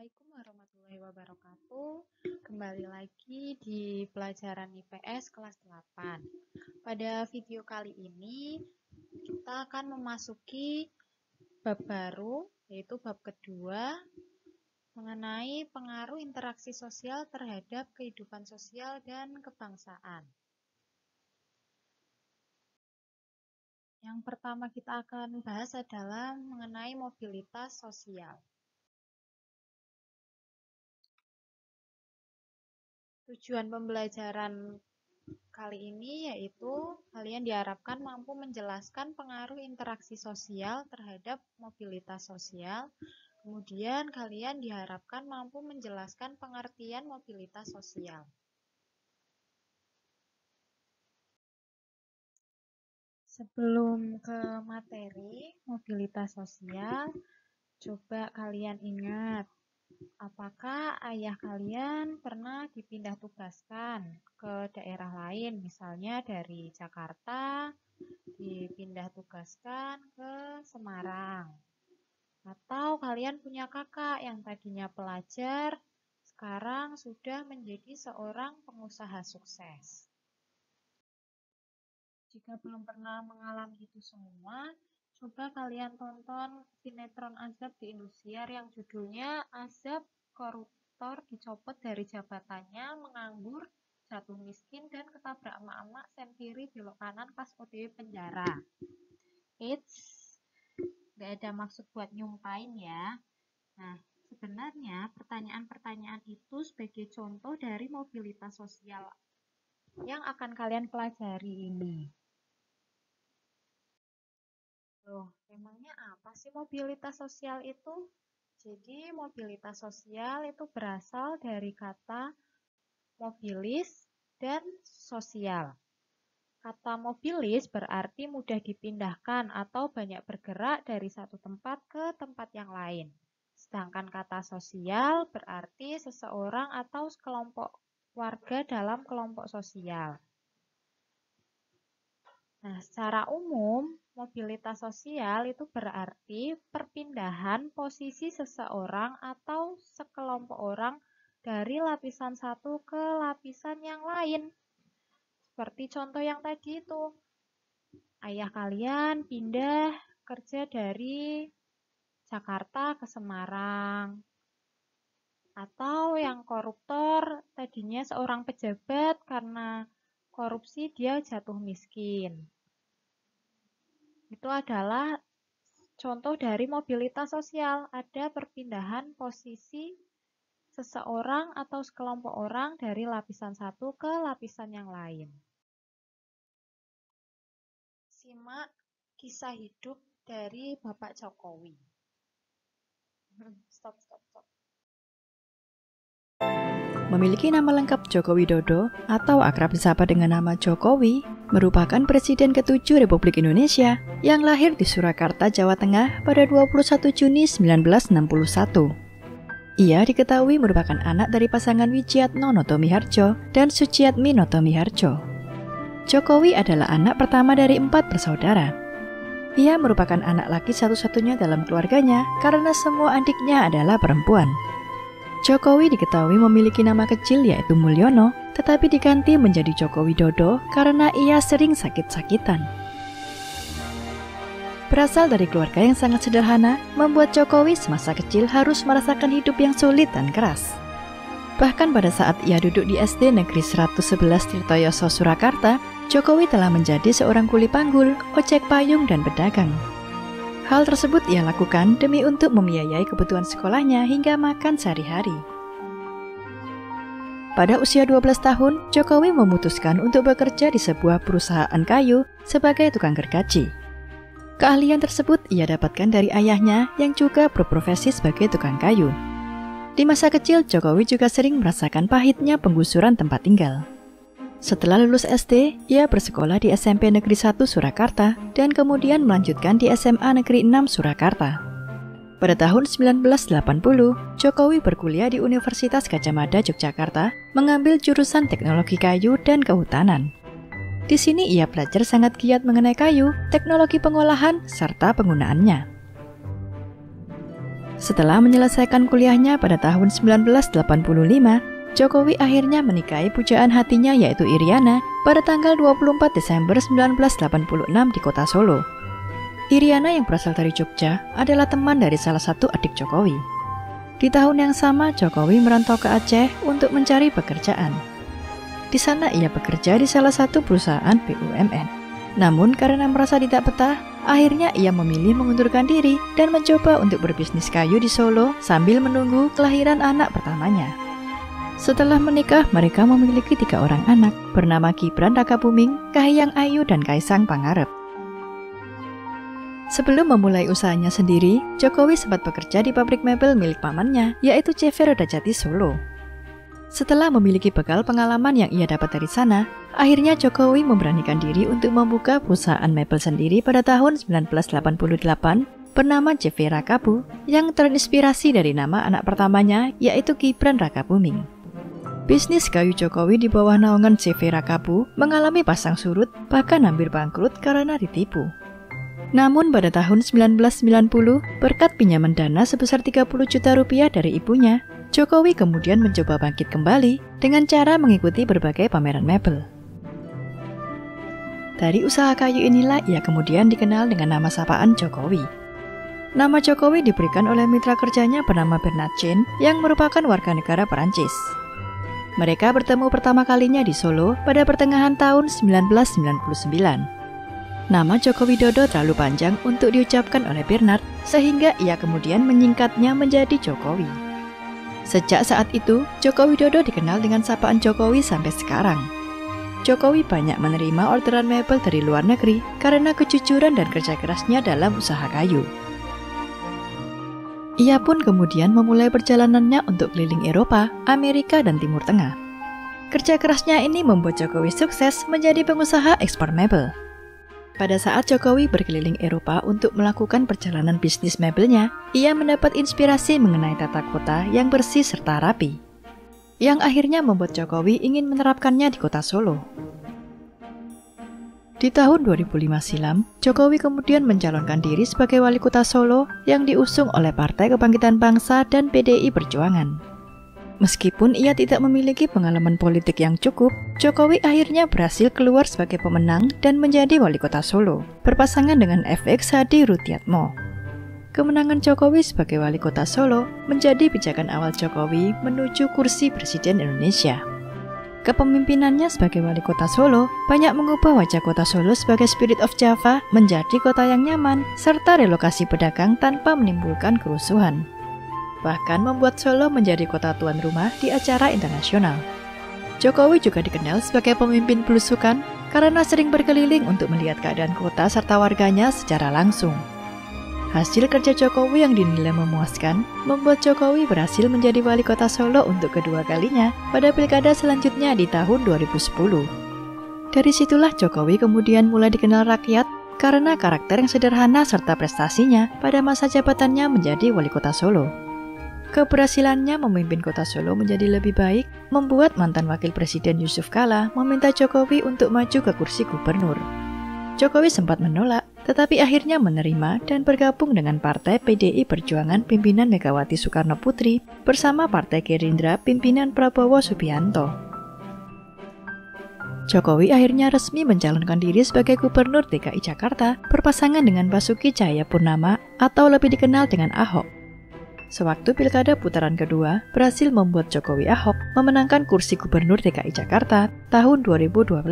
Assalamualaikum warahmatullahi wabarakatuh. Kembali lagi di pelajaran IPS kelas 8. Pada video kali ini kita akan memasuki bab baru, yaitu bab kedua mengenai pengaruh interaksi sosial terhadap kehidupan sosial dan kebangsaan. Yang pertama kita akan bahas adalah mengenai mobilitas sosial. Tujuan pembelajaran kali ini yaitu kalian diharapkan mampu menjelaskan pengaruh interaksi sosial terhadap mobilitas sosial. Kemudian kalian diharapkan mampu menjelaskan pengertian mobilitas sosial. Sebelum ke materi mobilitas sosial, coba kalian ingat, apakah ayah kalian pernah dipindah tugaskan ke daerah lain, misalnya dari Jakarta dipindah tugaskan ke Semarang? Atau kalian punya kakak yang tadinya pelajar, sekarang sudah menjadi seorang pengusaha sukses? Jika belum pernah mengalami itu semua, coba kalian tonton sinetron Azab di Indosiar yang judulnya Azab, koruptor dicopot dari jabatannya, menganggur, jatuh miskin, dan ketabrak emak-emak, sen kiri belok kanan pas OTW penjara. Eits, gak ada maksud buat nyumpain ya. Nah, sebenarnya pertanyaan-pertanyaan itu sebagai contoh dari mobilitas sosial yang akan kalian pelajari ini. Loh, emangnya apa sih mobilitas sosial itu? Jadi, mobilitas sosial itu berasal dari kata mobilis dan sosial. Kata mobilis berarti mudah dipindahkan atau banyak bergerak dari satu tempat ke tempat yang lain. Sedangkan kata sosial berarti seseorang atau sekelompok warga dalam kelompok sosial. Nah, secara umum, mobilitas sosial itu berarti perpindahan posisi seseorang atau sekelompok orang dari lapisan satu ke lapisan yang lain. Seperti contoh yang tadi itu. Ayah kalian pindah kerja dari Jakarta ke Semarang. Atau yang koruptor tadinya seorang pejabat, karena korupsi dia jatuh miskin. Itu adalah contoh dari mobilitas sosial. Ada perpindahan posisi seseorang atau sekelompok orang dari lapisan satu ke lapisan yang lain. Simak kisah hidup dari Bapak Jokowi. Stop. Memiliki nama lengkap Joko Widodo atau akrab disapa dengan nama Jokowi, merupakan Presiden ke-7 Republik Indonesia yang lahir di Surakarta, Jawa Tengah pada 21 Juni 1961. Ia diketahui merupakan anak dari pasangan Wijiatno Notomiharjo dan Suciatmi Notomiharjo. Jokowi adalah anak pertama dari 4 bersaudara. Ia merupakan anak laki satu-satunya dalam keluarganya karena semua adiknya adalah perempuan. Jokowi diketahui memiliki nama kecil yaitu Mulyono, tetapi diganti menjadi Joko Widodo karena ia sering sakit-sakitan. Berasal dari keluarga yang sangat sederhana, membuat Jokowi semasa kecil harus merasakan hidup yang sulit dan keras. Bahkan pada saat ia duduk di SD Negeri 111 Tirtoyoso, Surakarta, Jokowi telah menjadi seorang kuli panggul, ojek payung, dan pedagang. Hal tersebut ia lakukan demi untuk membiayai kebutuhan sekolahnya hingga makan sehari-hari. Pada usia 12 tahun, Jokowi memutuskan untuk bekerja di sebuah perusahaan kayu sebagai tukang gergaji. Keahlian tersebut ia dapatkan dari ayahnya yang juga berprofesi sebagai tukang kayu. Di masa kecil, Jokowi juga sering merasakan pahitnya penggusuran tempat tinggal. Setelah lulus SD, ia bersekolah di SMP Negeri 1 Surakarta dan kemudian melanjutkan di SMA Negeri 6 Surakarta. Pada tahun 1980, Jokowi berkuliah di Universitas Gadjah Mada, Yogyakarta, mengambil jurusan Teknologi Kayu dan Kehutanan. Di sini ia belajar sangat giat mengenai kayu, teknologi pengolahan, serta penggunaannya. Setelah menyelesaikan kuliahnya pada tahun 1985, Jokowi akhirnya menikahi pujaan hatinya yaitu Iriana pada tanggal 24 Desember 1986 di kota Solo. Iriana yang berasal dari Jogja adalah teman dari salah satu adik Jokowi. Di tahun yang sama, Jokowi merantau ke Aceh untuk mencari pekerjaan. Di sana ia bekerja di salah satu perusahaan BUMN. Namun karena merasa tidak betah, akhirnya ia memilih mengundurkan diri dan mencoba untuk berbisnis kayu di Solo sambil menunggu kelahiran anak pertamanya. Setelah menikah, mereka memiliki 3 orang anak bernama Gibran Rakabuming, Kahiyang Ayu, dan Kaisang Pangarep. Sebelum memulai usahanya sendiri, Jokowi sempat bekerja di pabrik mebel milik pamannya, yaitu CV Roda Jati Solo. Setelah memiliki bekal pengalaman yang ia dapat dari sana, akhirnya Jokowi memberanikan diri untuk membuka perusahaan mebel sendiri pada tahun 1988 bernama CV Rakabu yang terinspirasi dari nama anak pertamanya, yaitu Gibran Rakabuming. Bisnis kayu Jokowi di bawah naungan CV Rakabu mengalami pasang surut, bahkan hampir bangkrut karena ditipu. Namun pada tahun 1990, berkat pinjaman dana sebesar 30 juta rupiah dari ibunya, Jokowi kemudian mencoba bangkit kembali dengan cara mengikuti berbagai pameran mebel. Dari usaha kayu inilah ia kemudian dikenal dengan nama sapaan Jokowi. Nama Jokowi diberikan oleh mitra kerjanya bernama Bernard Chen yang merupakan warga negara Perancis. Mereka bertemu pertama kalinya di Solo pada pertengahan tahun 1999. Nama Joko Widodo terlalu panjang untuk diucapkan oleh Bernard, sehingga ia kemudian menyingkatnya menjadi Jokowi. Sejak saat itu, Joko Widodo dikenal dengan sapaan Jokowi sampai sekarang. Jokowi banyak menerima orderan mebel dari luar negeri karena kejujuran dan kerja kerasnya dalam usaha kayu. Ia pun kemudian memulai perjalanannya untuk keliling Eropa, Amerika, dan Timur Tengah. Kerja kerasnya ini membuat Jokowi sukses menjadi pengusaha ekspor mebel. Pada saat Jokowi berkeliling Eropa untuk melakukan perjalanan bisnis mebelnya, ia mendapat inspirasi mengenai tata kota yang bersih serta rapi, yang akhirnya membuat Jokowi ingin menerapkannya di kota Solo. Di tahun 2005 silam, Jokowi kemudian mencalonkan diri sebagai wali kota Solo yang diusung oleh Partai Kebangkitan Bangsa dan PDI Perjuangan. Meskipun ia tidak memiliki pengalaman politik yang cukup, Jokowi akhirnya berhasil keluar sebagai pemenang dan menjadi wali kota Solo, berpasangan dengan FX Hadi Rutyatmo. Kemenangan Jokowi sebagai wali kota Solo menjadi pijakan awal Jokowi menuju kursi Presiden Indonesia. Kepemimpinannya sebagai wali kota Solo banyak mengubah wajah kota Solo sebagai Spirit of Java menjadi kota yang nyaman, serta relokasi pedagang tanpa menimbulkan kerusuhan. Bahkan membuat Solo menjadi kota tuan rumah di acara internasional. Jokowi juga dikenal sebagai pemimpin belusukan karena sering berkeliling untuk melihat keadaan kota serta warganya secara langsung. Hasil kerja Jokowi yang dinilai memuaskan membuat Jokowi berhasil menjadi wali kota Solo untuk kedua kalinya pada pilkada selanjutnya di tahun 2010. Dari situlah Jokowi kemudian mulai dikenal rakyat karena karakter yang sederhana serta prestasinya pada masa jabatannya menjadi wali kota Solo. Keberhasilannya memimpin kota Solo menjadi lebih baik membuat mantan wakil presiden Yusuf Kala meminta Jokowi untuk maju ke kursi gubernur. Jokowi sempat menolak, tetapi akhirnya menerima dan bergabung dengan Partai PDI Perjuangan pimpinan Megawati Soekarno Putri bersama Partai Gerindra pimpinan Prabowo Subianto. Jokowi akhirnya resmi mencalonkan diri sebagai Gubernur DKI Jakarta berpasangan dengan Basuki Cahayapurnama atau lebih dikenal dengan Ahok. Sewaktu pilkada putaran kedua berhasil membuat Jokowi Ahok memenangkan kursi Gubernur DKI Jakarta tahun 2012.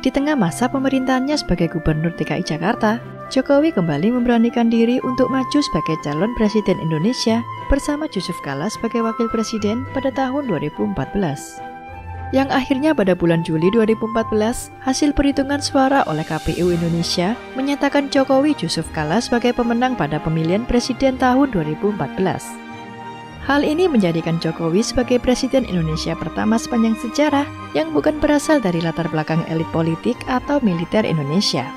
Di tengah masa pemerintahannya sebagai Gubernur DKI Jakarta, Jokowi kembali memberanikan diri untuk maju sebagai calon Presiden Indonesia bersama Yusuf Kala sebagai Wakil Presiden pada tahun 2014. Yang akhirnya pada bulan Juli 2014, hasil perhitungan suara oleh KPU Indonesia menyatakan Jokowi Yusuf Kala sebagai pemenang pada pemilihan Presiden tahun 2014. Hal ini menjadikan Jokowi sebagai Presiden Indonesia pertama sepanjang sejarah yang bukan berasal dari latar belakang elit politik atau militer Indonesia.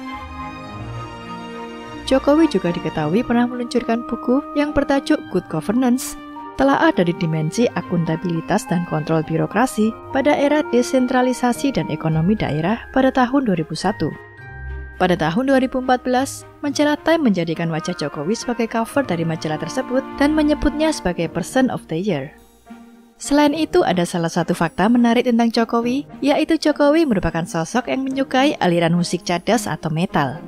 Jokowi juga diketahui pernah meluncurkan buku yang bertajuk Good Governance, Telaah dari Dimensi Akuntabilitas dan Kontrol Birokrasi pada era desentralisasi dan ekonomi daerah pada tahun 2001. Pada tahun 2014, majalah Time menjadikan wajah Jokowi sebagai cover dari majalah tersebut dan menyebutnya sebagai Person of the Year. Selain itu, ada salah satu fakta menarik tentang Jokowi, yaitu Jokowi merupakan sosok yang menyukai aliran musik cadas atau metal.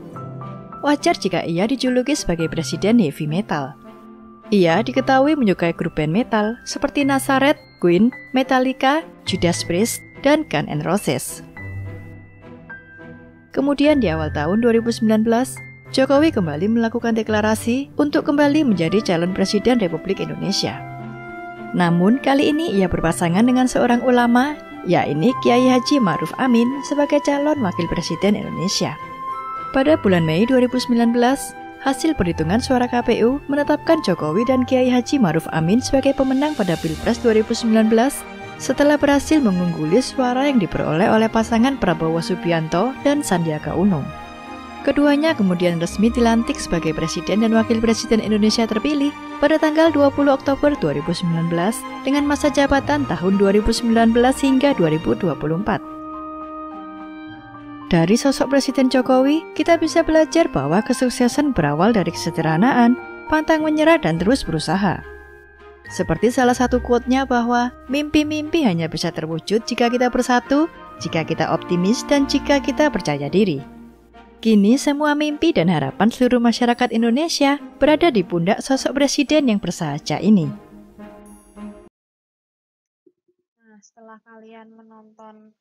Wajar jika ia dijuluki sebagai presiden heavy metal. Ia diketahui menyukai grup band metal seperti Nazareth, Queen, Metallica, Judas Priest, dan Guns N' Roses. Kemudian di awal tahun 2019, Jokowi kembali melakukan deklarasi untuk kembali menjadi calon presiden Republik Indonesia. Namun kali ini ia berpasangan dengan seorang ulama, yaitu Kiai Haji Ma'ruf Amin sebagai calon wakil presiden Indonesia. Pada bulan Mei 2019, hasil perhitungan suara KPU menetapkan Jokowi dan Kiai Haji Ma'ruf Amin sebagai pemenang pada Pilpres 2019 setelah berhasil mengungguli suara yang diperoleh oleh pasangan Prabowo Subianto dan Sandiaga Uno. Keduanya kemudian resmi dilantik sebagai Presiden dan Wakil Presiden Indonesia terpilih pada tanggal 20 Oktober 2019 dengan masa jabatan tahun 2019 hingga 2024. Dari sosok Presiden Jokowi, kita bisa belajar bahwa kesuksesan berawal dari kesederhanaan, pantang menyerah dan terus berusaha. Seperti salah satu quote-nya bahwa mimpi-mimpi hanya bisa terwujud jika kita bersatu, jika kita optimis, dan jika kita percaya diri. Kini semua mimpi dan harapan seluruh masyarakat Indonesia berada di pundak sosok presiden yang bersahaja ini. Nah, setelah kalian menonton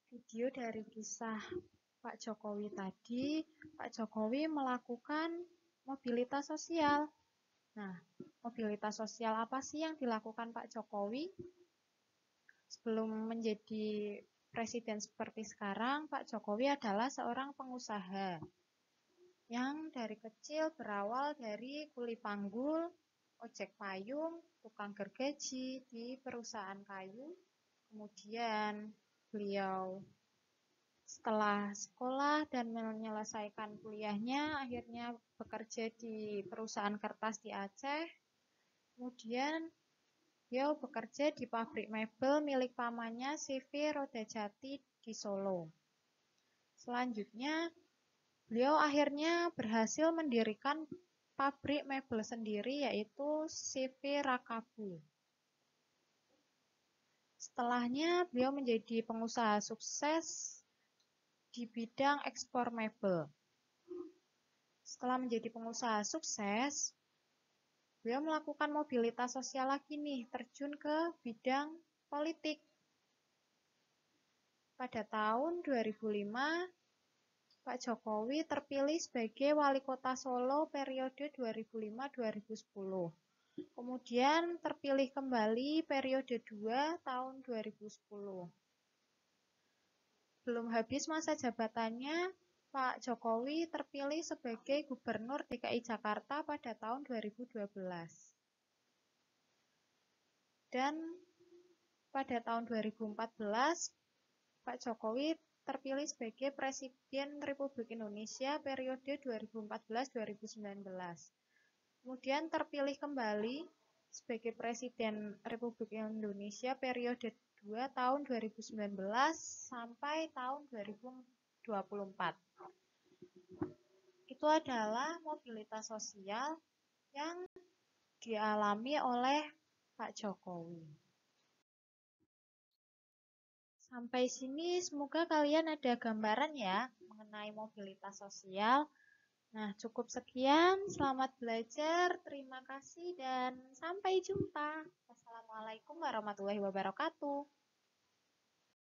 video dari kisah Pak Jokowi tadi, Pak Jokowi melakukan mobilitas sosial. Nah, mobilitas sosial apa sih yang dilakukan Pak Jokowi? Sebelum menjadi presiden seperti sekarang, Pak Jokowi adalah seorang pengusaha yang dari kecil berawal dari kuli panggul, ojek payung, tukang gergaji di perusahaan kayu. Kemudian beliau setelah sekolah dan menyelesaikan kuliahnya, akhirnya bekerja di perusahaan kertas di Aceh. Kemudian beliau bekerja di pabrik mebel milik pamannya CV Rodajati di Solo. Selanjutnya, beliau akhirnya berhasil mendirikan pabrik mebel sendiri yaitu CV Rakabu. Setelahnya, beliau menjadi pengusaha sukses di bidang ekspor mebel. Setelah menjadi pengusaha sukses, beliau melakukan mobilitas sosial lagi nih, terjun ke bidang politik. Pada tahun 2005, Pak Jokowi terpilih sebagai wali kota Solo periode 2005-2010. Kemudian terpilih kembali periode 2 tahun 2010. Belum habis masa jabatannya, Pak Jokowi terpilih sebagai Gubernur DKI Jakarta pada tahun 2012. Dan pada tahun 2014, Pak Jokowi terpilih sebagai Presiden Republik Indonesia periode 2014-2019. Kemudian terpilih kembali sebagai Presiden Republik Indonesia periode 2 tahun 2019 sampai tahun 2024. Itu adalah mobilitas sosial yang dialami oleh Pak Jokowi. Sampai sini semoga kalian ada gambaran ya mengenai mobilitas sosial. Nah, cukup sekian. Selamat belajar. Terima kasih dan sampai jumpa. Wassalamualaikum warahmatullahi wabarakatuh.